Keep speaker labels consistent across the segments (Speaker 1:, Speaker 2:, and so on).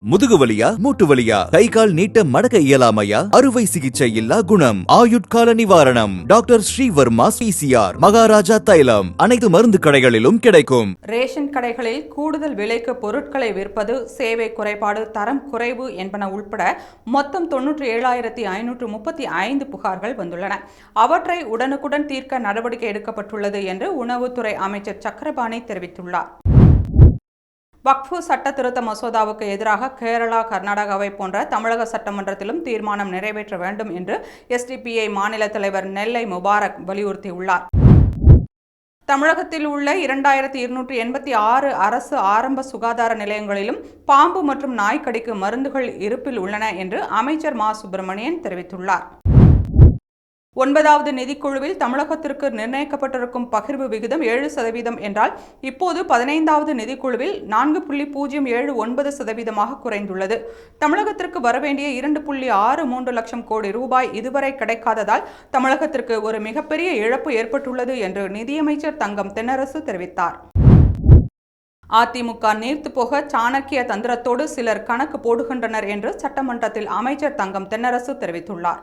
Speaker 1: முதுகு வலியா மூட்டு வலியா கை கால் நீட்ட மடக்க இயலாமையா அறுவை சிகிச்சை இல்லா குணம் ஆயுட்கால நிவாரணம் டாக்டர் ஸ்ரீவர்மா பிசிஆர் மகாராஜா தைலம் அனைத்து மருந்து கடைகளிலும் கிடைக்கும்.
Speaker 2: ரேஷன் கடைகளில் கூடுதல் விலைக்கு பொருட்களை விற்பது, சேவை குறைபாடு, தரம் குறைவு என்பன உட்பட மொத்தம் 97,535 புகார்கள் வந்துள்ளன. அவற்றை உடனுக்குடன் தீர்க்க நடவடிக்கை எடுக்கப்பட்டுள்ளது என்று உணவுத்துறை அமைச்சர் சக்கரபாணி தெரிவித்துள்ளார். வக்ஃபு சட்ட திருத்த மசோதாவுக்கு எதிராக கேரளா, கர்நாடகாவை போன்ற தமிழக சட்டமன்றத்திலும் தீர்மானம் நிறைவேற்ற வேண்டும் என்று SDPI மாநில தலைவர் நெல்லை முபாரக் வலியுறுத்தியுள்ளார். தமிழகத்தில் உள்ள 2286 அரசு ஆரம்ப சுகாதார நிலையங்களிலும் பாம்பு மற்றும் நாய்க்கடிக்கு மருந்துகள் இருப்பில் உள்ளன என்று அமைச்சர் மா. சுப்பிரமணியன் தெரிவித்துள்ளார். 9வது நிதிக்குழுவில் தமிழகத்திற்கு நிர்ணயிக்கப்பட்டிருக்கும் பகிர்வு விகிதம் 7% என்றால் இப்போது 15வது நிதிக்குழுவில் 4.079% குறைந்துள்ளது. தமிழகத்திற்கு வரவேண்டிய 2.63 லட்சம் கோடி ரூபாய் இதுவரை கிடைக்காததால் தமிழகத்திற்கு ஒரு மிகப்பெரிய இழப்பு ஏற்பட்டுள்ளது என்று நிதியமைச்சர் தங்கம் தென்னரசு தெரிவித்தார். அதிமுக நீர்த்து போக சாணக்கிய தந்திரத்தோடு சிலர் கணக்கு போடுகின்றனர் என்று சட்டமன்றத்தில் அமைச்சர் தங்கம் தென்னரசு தெரிவித்துள்ளார்.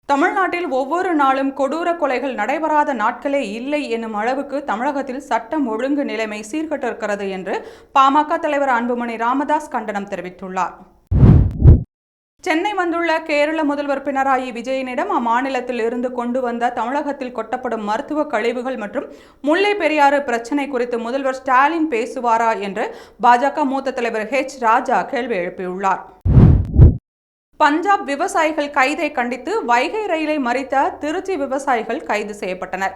Speaker 2: தமிழ்நாட்டில் ஒவ்வொரு நாளும் கொடூர கொலைகள் நடைபெறாத நாட்களே இல்லை என்னும் அளவுக்கு தமிழகத்தில் சட்டம் ஒழுங்கு நிலைமை சீர்கெட்டிருக்கிறது என்று பாமக தலைவர் அன்புமணி ராமதாஸ் கண்டனம் தெரிவித்துள்ளார். சென்னை வந்துள்ள கேரள முதல்வர் பினராயி விஜயனிடம் அம்மாநிலத்தில் இருந்து கொண்டு வந்த தமிழகத்தில் கொட்டப்படும் மருத்துவ கழிவுகள் மற்றும் முல்லை பெரியாறு பிரச்சினை குறித்து முதல்வர் ஸ்டாலின் பேசுவாரா என்று பாஜக மூத்த தலைவர் ராஜா கேள்வி எழுப்பியுள்ளார். பஞ்சாப் விவசாயிகள் கைதை கண்டித்து வைகை ரயிலை மறித்த திருச்சி விவசாயிகள் கைது செய்யப்பட்டனர்.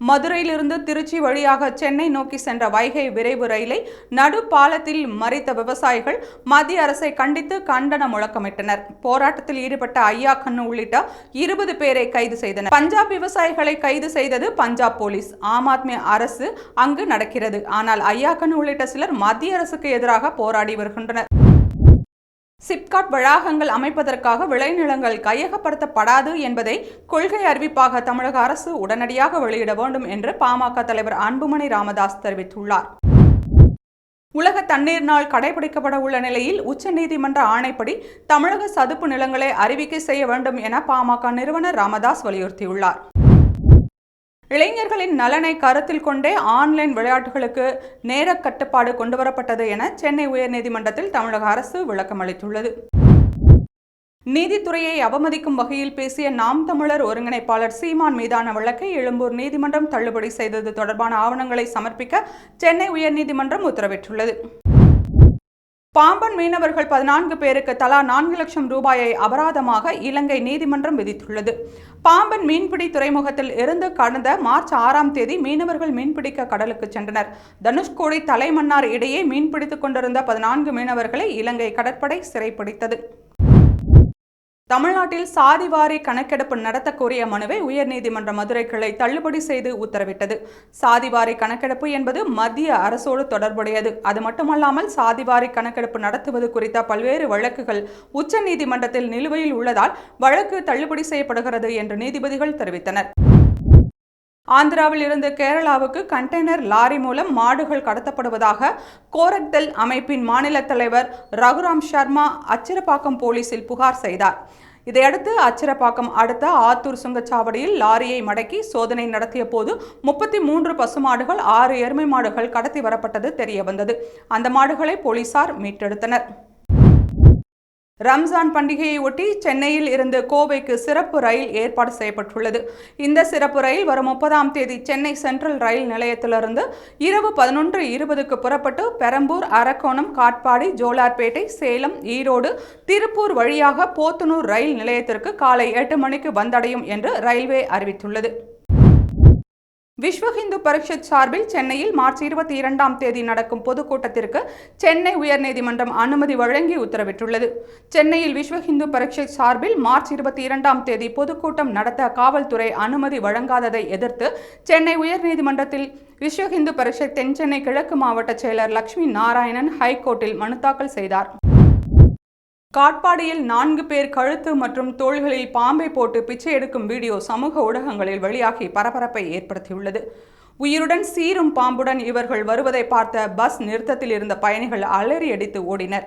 Speaker 2: மதுரையிலிருந்து திருச்சி வழியாக சென்னை நோக்கி சென்ற வைகை விரைவு ரயிலை நடு பாலத்தில் மறித்த விவசாயிகள் மத்திய அரசை கண்டித்து கண்டன முழக்கமிட்டனர். போராட்டத்தில் ஈடுபட்ட ஐயா கண்ணு உள்ளிட்ட 20 பேரை கைது செய்தனர். பஞ்சாப் விவசாயிகளை கைது செய்தது பஞ்சாப் போலீஸ். ஆம் ஆத்மி அரசு அங்கு நடக்கிறது. ஆனால் ஐயா கண்ணு உள்ளிட்ட சிலர் மத்திய அரசுக்கு எதிராக போராடி வருகின்றனர். சிப்காட் வளாகங்கள் அமைப்பதற்காக விளைநிலங்கள் கையகப்படுத்தப்படாது என்பதை கொள்கை அறிவிப்பாக தமிழக அரசு உடனடியாக வெளியிட வேண்டும் என்று பாமக தலைவர் அன்புமணி ராமதாஸ் தெரிவித்துள்ளார். உலக தண்ணீர் நாள் கடைபிடிக்கப்பட உள்ள நிலையில் உச்சநீதிமன்ற ஆணைப்படி தமிழக சதுப்பு நிலங்களை அறிவிக்கை செய்ய வேண்டும் என பாமக நிறுவனர் ராமதாஸ் வலியுறுத்தியுள்ளார். இளைஞர்களின் நலனை கருத்தில் கொண்டே ஆன்லைன் விளையாட்டுகளுக்கு நேர கட்டுப்பாடு கொண்டுவரப்பட்டது என சென்னை உயர்நீதிமன்றத்தில் தமிழக அரசு விளக்கம் அளித்துள்ளது. நீதித்துறையை அவமதிக்கும் வகையில் பேசிய நாம் தமிழர் ஒருங்கிணைப்பாளர் சீமான் மீதான வழக்கை எழும்பூர் நீதிமன்றம் தள்ளுபடி செய்தது தொடர்பான ஆவணங்களை சமர்ப்பிக்க சென்னை உயர்நீதிமன்றம் உத்தரவிட்டுள்ளது. பாம்பன் மீனவர்கள் 14 பேருக்கு தலா 4 லட்சம் ரூபாயை அபராதமாக இலங்கை நீதிமன்றம் விதித்துள்ளது. பாம்பன் மீன்பிடி துறைமுகத்தில் இருந்து கடந்த மார்ச் 6ஆம் தேதி மீனவர்கள் மீன்பிடிக்க கடலுக்கு சென்றனர். தனுஷ்கோடி தலைமன்னார் இடையே மீன்பிடித்துக் கொண்டிருந்த 14 மீனவர்களை இலங்கை கடற்படை சிறைப்பிடித்தது. தமிழ்நாட்டில் சாதிவாரி கணக்கெடுப்பு நடத்த கோரிய மனுவை உயர்நீதிமன்ற மதுரை கிளை தள்ளுபடி செய்து உத்தரவிட்டது. சாதிவாரி கணக்கெடுப்பு என்பது மத்திய அரசோடு தொடர்புடையது. அது மட்டுமல்லாமல் சாதிவாரி கணக்கெடுப்பு நடத்துவது குறித்த பல்வேறு வழக்குகள் உச்சநீதிமன்றத்தில் நிலுவையில் உள்ளதால் வழக்கு தள்ளுபடி செய்யப்படுகிறது என்று நீதிபதிகள் தெரிவித்தனர். ஆந்திராவில் இருந்து கேரளாவுக்கு கண்டெய்னர் லாரி மூலம் மாடுகள் கடத்தப்படுவதாக கோரக்தல் அமைப்பின் மாநில தலைவர் ரகுராம் சர்மா அச்சிரப்பாக்கம் போலீசில் புகார் செய்தார். இதையடுத்து அச்சிரப்பாக்கம் அடுத்த ஆத்தூர் சுங்கச்சாவடியில் லாரியை மடக்கி சோதனை நடத்திய போது 33 பசுமாடுகள் 6 எருமை மாடுகள் கடத்தி வரப்பட்டது தெரியவந்தது. அந்த மாடுகளை போலீசார் மீட்டெடுத்தனர். ரம்ஜான் பண்டிகையை ஒட்டி சென்னையில் இருந்து கோவைக்கு சிறப்பு ரயில் ஏற்பாடு செய்யப்பட்டுள்ளது. இந்த சிறப்பு ரயில் வரும் 30ஆம் தேதி சென்னை சென்ட்ரல் ரயில் நிலையத்திலிருந்து இரவு 11:20க்கு புறப்பட்டு பெரம்பூர், அரக்கோணம், காட்பாடி, ஜோலார்பேட்டை, சேலம், ஈரோடு, திருப்பூர் வழியாக போத்தனூர் ரயில் நிலையத்திற்கு காலை 8 மணிக்கு வந்தடையும் என்று ரயில்வே அறிவித்துள்ளது. விஸ்வ ஹிந்து பரிஷத் சார்பில் சென்னையில் மார்ச் 22ஆம் தேதி நடக்கும் பொதுக்கூட்டத்திற்கு சென்னை உயர்நீதிமன்றம் அனுமதி வழங்கி உத்தரவிட்டுள்ளது. சென்னையில் விஸ்வ ஹிந்து பரிஷத் சார்பில் மார்ச் 22ஆம் தேதி பொதுக்கூட்டம் நடத்த காவல்துறை அனுமதி வழங்காததை எதிர்த்து சென்னை உயர்நீதிமன்றத்தில் விஸ்வ ஹிந்து பரிஷத் தென் சென்னை கிழக்கு மாவட்ட செயலர் லட்சுமி நாராயணன் ஹைகோர்ட்டில் மனு தாக்கல் செய்தார். காட்பாடியில் 4 பேர் கழுத்து மற்றும் தோள்களில் பாம்பை போட்டு பிச்சை எடுக்கும் வீடியோ சமூக ஊடகங்களில் வெளியாகி பரபரப்பை ஏற்படுத்தியுள்ளது. உயிருடன் சீரும் பாம்புடன் இவர்கள் வருவதை பார்த்த பஸ் நிறுத்தத்தில் இருந்த பயணிகள் அலறி அடித்து ஓடினர்.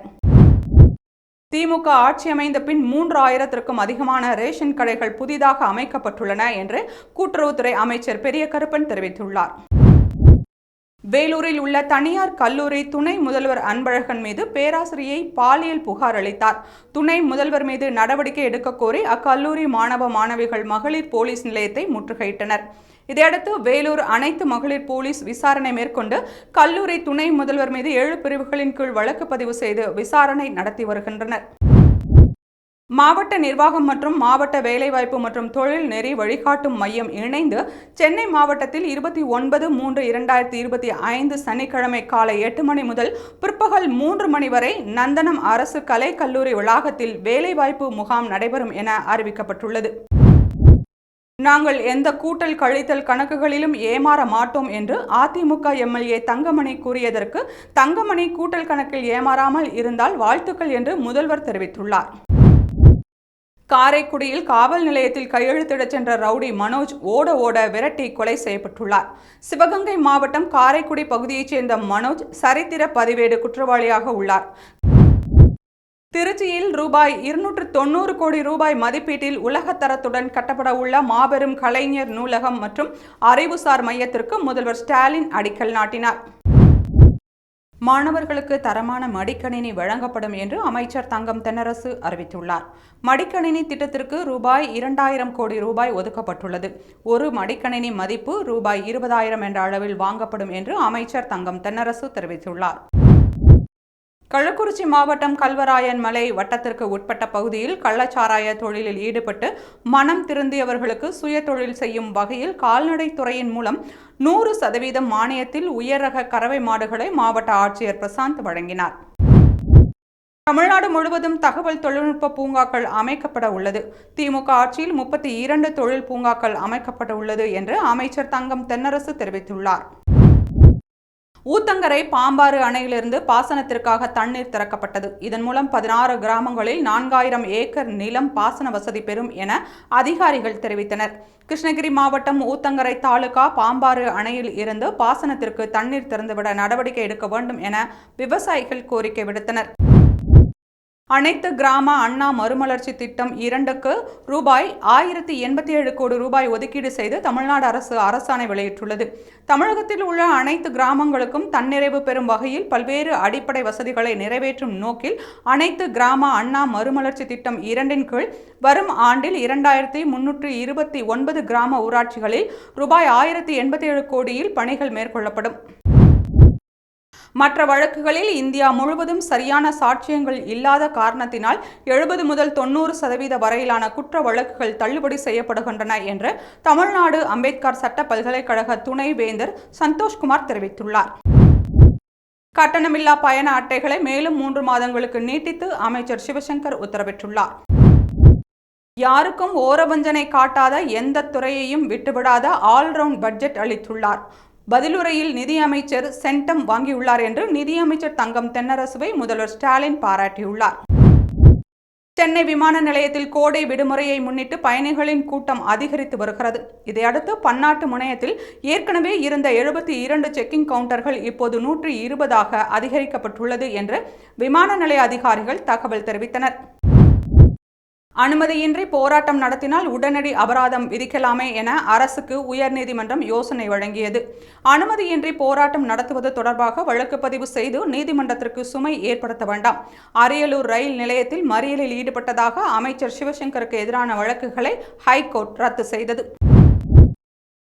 Speaker 2: திமுக ஆட்சி அமைந்த பின் 3000க்கும் அதிகமான ரேஷன் கடைகள் புதிதாக அமைக்கப்பட்டுள்ளன என்று கூட்டுறவுத்துறை அமைச்சர் பெரிய கருப்பன் தெரிவித்துள்ளார். வேலூரில் உள்ள தனியார் கல்லூரி துணை முதல்வர் அன்பழகன் மீது பேராசிரியை பாலியல் புகார் அளித்தார். துணை முதல்வர் மீது நடவடிக்கை எடுக்க கோரி அக்கல்லூரி மாணவ மாணவிகள் மகளிர் போலீஸ் நிலையத்தை முற்றுகையிட்டனர். இதையடுத்து வேலூர் அனைத்து மகளிர் போலீஸ் விசாரணை மேற்கொண்டு கல்லூரி துணை முதல்வர் மீது 7 பிரிவுகளின் கீழ் வழக்கு பதிவு செய்து விசாரணை நடத்தி வருகின்றனர். மாவட்ட நிர்வாகம் மற்றும் மாவட்ட வேலைவாய்ப்பு மற்றும் தொழில் நெறி வழிகாட்டும் மையம் இணைந்து சென்னை மாவட்டத்தில் 29/3/2025 சனிக்கிழமை காலை 8 மணி முதல் பிற்பகல் 3 மணி வரை நந்தனம் அரசு கலை கல்லூரி வளாகத்தில் வேலைவாய்ப்பு முகாம் நடைபெறும் என அறிவிக்கப்பட்டுள்ளது. நாங்கள் எந்த கூட்டல் கழித்தல் கணக்குகளிலும் ஏமாற மாட்டோம் என்று அதிமுக எம்எல்ஏ தங்கமணி கூறியதற்கு, தங்கமணி கூட்டல் கணக்கில் ஏமாறாமல் இருந்தால் வாழ்த்துக்கள் என்று முதல்வர் தெரிவித்துள்ளார். காரைக்குடியில் காவல் நிலையத்தில் கையெழுத்திடச் சென்ற ரவுடி மனோஜ் ஓட ஓட விரட்டி கொலை செய்யப்பட்டுள்ளார். சிவகங்கை மாவட்டம் காரைக்குடி பகுதியைச் சேர்ந்த மனோஜ் சரித்திர பதிவேடு குற்றவாளியாக உள்ளார். திருச்சியில் ரூபாய் 290 கோடி ரூபாய் மதிப்பீட்டில் உலகத்தரத்துடன் கட்டப்பட உள்ள மாபெரும் கலைஞர் நூலகம் மற்றும் அறிவுசார் மையத்திற்கு முதல்வர் ஸ்டாலின் அடிக்கல் நாட்டினார். மாணவர்களுக்கு தரமான மடிக்கணினி வழங்கப்படும் என்று அமைச்சர் தங்கம் தென்னரசு அறிவித்துள்ளார். மடிக்கணினி திட்டத்திற்கு ரூபாய் 2000 கோடி ரூபாய் ஒதுக்கப்பட்டுள்ளது. ஒரு மடிக்கணினி மதிப்பு ரூபாய் 20,000 என்ற அளவில் வாங்கப்படும் என்று அமைச்சர் தங்கம் தென்னரசு தெரிவித்துள்ளார். கள்ளக்குறிச்சி மாவட்டம் கல்வராயன் மலை வட்டத்திற்கு உட்பட்ட பகுதியில் கள்ளச்சாராய தொழிலில் ஈடுபட்டு மனம் திருந்தியவர்களுக்கு சுய தொழில் செய்யும் வகையில் கால்நடை துறையின் மூலம் 100% மானியத்தில் உயர் ரக கறவை மாடுகளை மாவட்ட ஆட்சியர் பிரசாந்த் வழங்கினார். தமிழ்நாடு முழுவதும் தகவல் தொழில்நுட்ப பூங்காக்கள் அமைக்கப்பட உள்ளது. திமுக ஆட்சியில் 32 தொழில் பூங்காக்கள் அமைக்கப்பட உள்ளது என்று அமைச்சர் தங்கம் தென்னரசு தெரிவித்துள்ளார். ஊத்தங்கரை பாம்பாறு அணையிலிருந்து பாசனத்திற்காக தண்ணீர் திறக்கப்பட்டது. இதன் மூலம் 16 கிராமங்களில் 4000 ஏக்கர் நிலம் பாசன வசதி பெறும் என அதிகாரிகள் தெரிவித்தனர். கிருஷ்ணகிரி மாவட்டம் ஊத்தங்கரை தாலுகா பாம்பாறு அணையில் இருந்து பாசனத்திற்கு தண்ணீர் திறந்துவிட நடவடிக்கை எடுக்க வேண்டும் என விவசாயிகள் கோரிக்கை விடுத்தனர். அனைத்து கிராம அண்ணா மறுமலர்ச்சி திட்டம் 2க்கு ரூபாய் 1087 கோடி ரூபாய் ஒதுக்கீடு செய்து தமிழ்நாடு அரசு அரசாணை வெளியிட்டுள்ளது. தமிழகத்தில் உள்ள அனைத்து கிராமங்களுக்கும் தன்னிறைவு பெறும் வகையில் பல்வேறு அடிப்படை வசதிகளை நிறைவேற்றும் நோக்கில் அனைத்து கிராம அண்ணா மறுமலர்ச்சி திட்டம் 2ன் கீழ் வரும் ஆண்டில் 2329 கிராம ஊராட்சிகளில் ரூபாய் 1087 கோடியில் பணிகள் மேற்கொள்ளப்படும். மற்ற வழக்குகளில் இந்தியா முழுவதும் சரியான சாட்சியங்கள் இல்லாத காரணத்தினால் 70 முதல் 90% வரையிலான குற்ற வழக்குகள் தள்ளுபடி செய்யப்படுகின்றன என்று தமிழ்நாடு அம்பேத்கர் சட்ட பல்கலைக்கழக துணை வேந்தர் சந்தோஷ்குமார் தெரிவித்துள்ளார். கட்டணமில்லா பயண அட்டைகளை மேலும் 3 மாதங்களுக்கு நீட்டித்து அமைச்சர் சிவசங்கர் உத்தரவிட்டுள்ளார். யாருக்கும் ஓரவஞ்சனை காட்டாத எந்த துறையையும் விட்டுவிடாத ஆல்ரவுண்ட் பட்ஜெட் அளித்துள்ளார். பதிலுரையில் நிதியமைச்சர் சென்டம் வாங்கியுள்ளார் என்று நிதியமைச்சர் தங்கம் தென்னரசுவை முதல்வர் ஸ்டாலின் பாராட்டியுள்ளார். சென்னை விமான நிலையத்தில் கோடை விடுமுறையை முன்னிட்டு பயணிகளின் கூட்டம் அதிகரித்து வருகிறது. இதையடுத்து பன்னாட்டு முனையத்தில் ஏற்கனவே இருந்த 72 செக்கிங் கவுண்டர்கள் இப்போது 120ஆக அதிகரிக்கப்பட்டுள்ளது என்று விமான நிலைய அதிகாரிகள் தகவல் தெரிவித்தனர். அனுமதியின்றி போராட்டம் நடத்தினால் உடனடி அபராதம் விதிக்கலாமே என அரசுக்கு உயர்நீதிமன்றம் யோசனை வழங்கியது. அனுமதியின்றி போராட்டம் நடத்துவது தொடர்பாக வழக்கு பதிவு செய்து நீதிமன்றத்திற்கு சுமை ஏற்படுத்த வேண்டாம். அரியலூர் ரயில் நிலையத்தில் மறியலில் ஈடுபட்டதாக அமைச்சர் சிவசங்கருக்கு எதிரான வழக்குகளை ஹைகோர்ட் ரத்து செய்தது.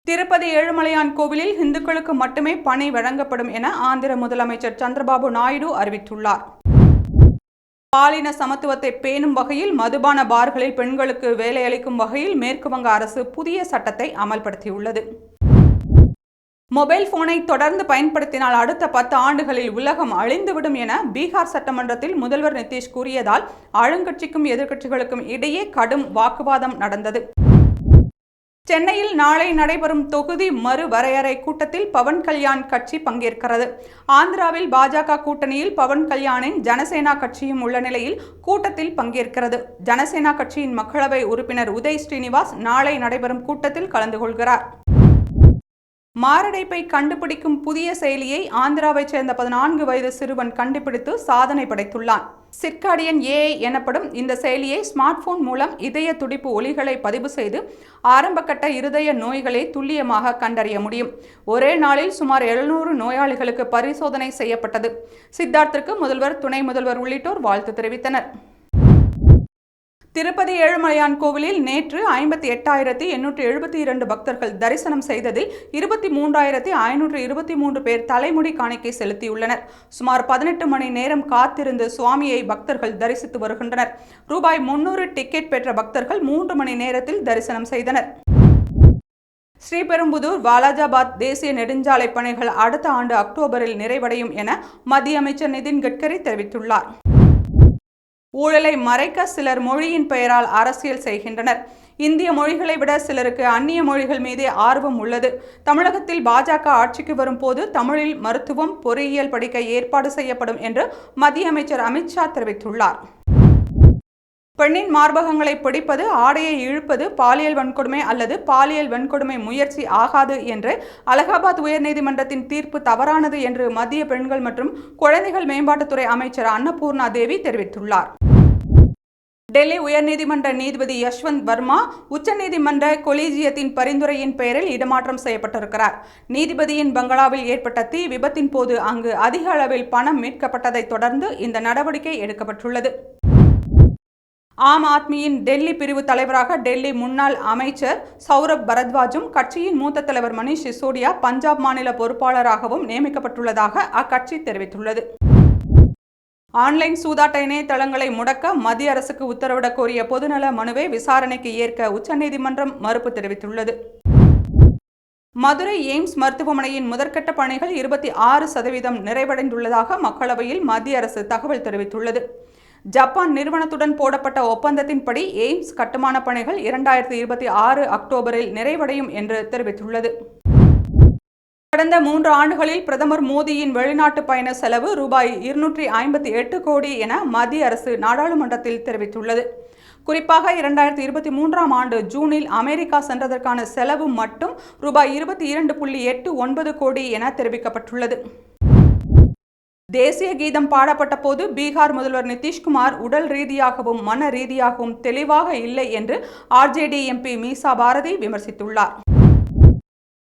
Speaker 2: திருப்பதி ஏழுமலையான் கோவிலில் இந்துக்களுக்கு மட்டுமே பணி வழங்கப்படும் என ஆந்திர முதலமைச்சர் சந்திரபாபு நாயுடு அறிவித்துள்ளார். பாலின சமத்துவத்தை பேணும் வகையில் மதுபான பார்களில் பெண்களுக்கு வேலை அளிக்கும் வகையில் மேற்கு வங்க அரசு புதிய சட்டத்தை அமல்படுத்தியுள்ளது. மொபைல் போனை தொடர்ந்து பயன்படுத்தினால் அடுத்த 10 ஆண்டுகளில் உலகம் அழிந்துவிடும் என பீகார் சட்டமன்றத்தில் முதல்வர் நிதிஷ் கூறியதால் ஆளுங்கட்சிக்கும் எதிர்க்கட்சிகளுக்கும் இடையே கடும் வாக்குவாதம் நடந்தது. சென்னையில் நாளை நடைபெறும் தொகுதி மறுவரையறை கூட்டத்தில் பவன் கல்யாண் கட்சி பங்கேற்கிறது. ஆந்திராவில் பாஜக கூட்டணியில் பவன் கல்யாணின் ஜனசேனா கட்சியும் உள்ள நிலையில் கூட்டத்தில் பங்கேற்கிறது. ஜனசேனா கட்சியின் மக்களவை உறுப்பினர் உதய் ஸ்ரீனிவாஸ் நாளை நடைபெறும் கூட்டத்தில் கலந்து கொள்கிறார். மாரடைப்பை கண்டுபிடிக்கும் புதிய செயலியை ஆந்திராவைச் சேர்ந்த 14 வயது சிறுவன் கண்டுபிடித்து சாதனை படைத்துள்ளான். சிர்காடியன் AI எனப்படும் இந்த செயலியை ஸ்மார்ட் போன் மூலம் இதய துடிப்பு ஒலிகளை பதிவு செய்து ஆரம்பகட்ட இருதய நோய்களை துல்லியமாக கண்டறிய முடியும். ஒரே நாளில் சுமார் 700 நோயாளிகளுக்கு பரிசோதனை செய்யப்பட்டது. சித்தார்த்திற்கு முதல்வர், துணை முதல்வர் உள்ளிட்டோர் வாழ்த்து தெரிவித்தனர். திருப்பதி ஏழுமலையான் கோவிலில் நேற்று 58,872 பக்தர்கள் தரிசனம் செய்ததில் 23,523 பேர் தலைமுடி காணிக்கை செலுத்தியுள்ளனர். சுமார் 18 மணி நேரம் காத்திருந்து சுவாமியை பக்தர்கள் தரிசித்து வருகின்றனர். ரூபாய் 300 டிக்கெட் பெற்ற பக்தர்கள் 3 மணி நேரத்தில் தரிசனம் செய்தனர். ஸ்ரீபெரும்புதூர் வாலாஜாபாத் தேசிய நெடுஞ்சாலை பணிகள் அடுத்த ஆண்டு அக்டோபரில் நிறைவடையும் என மத்திய அமைச்சர் நிதின் கட்கரி தெரிவித்துள்ளார். ஊழலை மறைக்க சிலர் மொழியின் பெயரால் அரசியல் செய்கின்றனர். இந்திய மொழிகளை விட சிலருக்கு அந்நிய மொழிகள் மீதே ஆர்வம் உள்ளது. தமிழகத்தில் பாஜக ஆட்சிக்கு வரும் போது தமிழில் மருத்துவம், பொறியியல் படிக்க ஏற்பாடு செய்யப்படும் என்று மத்திய அமைச்சர் அமித்ஷா தெரிவித்துள்ளார். பெண்ணின் மார்பகங்களை பிடிப்பது, ஆடையை இழுப்பது பாலியல் வன்கொடுமை அல்லது பாலியல் வன்கொடுமை முயற்சி ஆகாது என்று அலகாபாத் உயர்நீதிமன்றத்தின் தீர்ப்பு தவறானது என்று மத்திய பெண்கள் மற்றும் குழந்தைகள் மேம்பாட்டுத்துறை அமைச்சர் அன்னபூர்ணா தேவி தெரிவித்துள்ளார். டெல்லி உயர்நீதிமன்ற நீதிபதி யஷ்வந்த் வர்மா உச்சநீதிமன்ற கொலீஜியத்தின் பரிந்துரையின் பெயரில் இடமாற்றம் செய்யப்பட்டிருக்கிறார். நீதிபதியின் பங்களாவில் ஏற்பட்ட தீ விபத்தின் போது அங்கு அதிக அளவில் பணம் மீட்கப்பட்டதை தொடர்ந்து இந்த நடவடிக்கை எடுக்கப்பட்டுள்ளது. ஆம் ஆத்மியின் டெல்லி பிரிவு தலைவராக டெல்லி முன்னாள் அமைச்சர் சௌரப் பரத்வாஜும் கட்சியின் மூத்த தலைவர் மணீஷ் சிசோடியா பஞ்சாப் மாநில பொறுப்பாளராகவும் நியமிக்கப்பட்டுள்ளதாக அக்கட்சி தெரிவித்துள்ளது. ஆன்லைன் சூதாட்ட இணையதளங்களை முடக்க மத்திய அரசுக்கு உத்தரவிடக் கோரிய பொதுநல மனுவை விசாரணைக்கு ஏற்க உச்சநீதிமன்றம் மறுப்பு தெரிவித்துள்ளது. மதுரை எய்ம்ஸ் மருத்துவமனையின் முதற்கட்ட பணிகள் 26% நிறைவடைந்துள்ளதாக மக்களவையில் மத்திய அரசு தகவல் தெரிவித்துள்ளது. ஜப்பான் நிறுவனத்துடன் போடப்பட்ட ஒப்பந்தத்தின்படி எய்ம்ஸ் கட்டுமான பணிகள் 2026 அக்டோபரில் நிறைவடையும் என்று தெரிவித்துள்ளது. கடந்த 3 ஆண்டுகளில் பிரதமர் மோடியின் வெளிநாட்டு பயண செலவு ரூபாய் 258 கோடி என மத்திய அரசு நாடாளுமன்றத்தில் தெரிவித்துள்ளது. குறிப்பாக 2023ஆம் ஆண்டு ஜூனில் அமெரிக்கா சென்றதற்கான செலவு மட்டும் ரூபாய் 22.89 கோடி என தெரிவிக்கப்பட்டுள்ளது. தேசிய கீதம் பாடப்பட்ட போது பீகார் முதல்வர் நிதிஷ்குமார் உடல் ரீதியாகவும் மன ரீதியாகவும் தெளிவாக இல்லை என்று RJD MP மீசா பாரதி விமர்சித்துள்ளார்.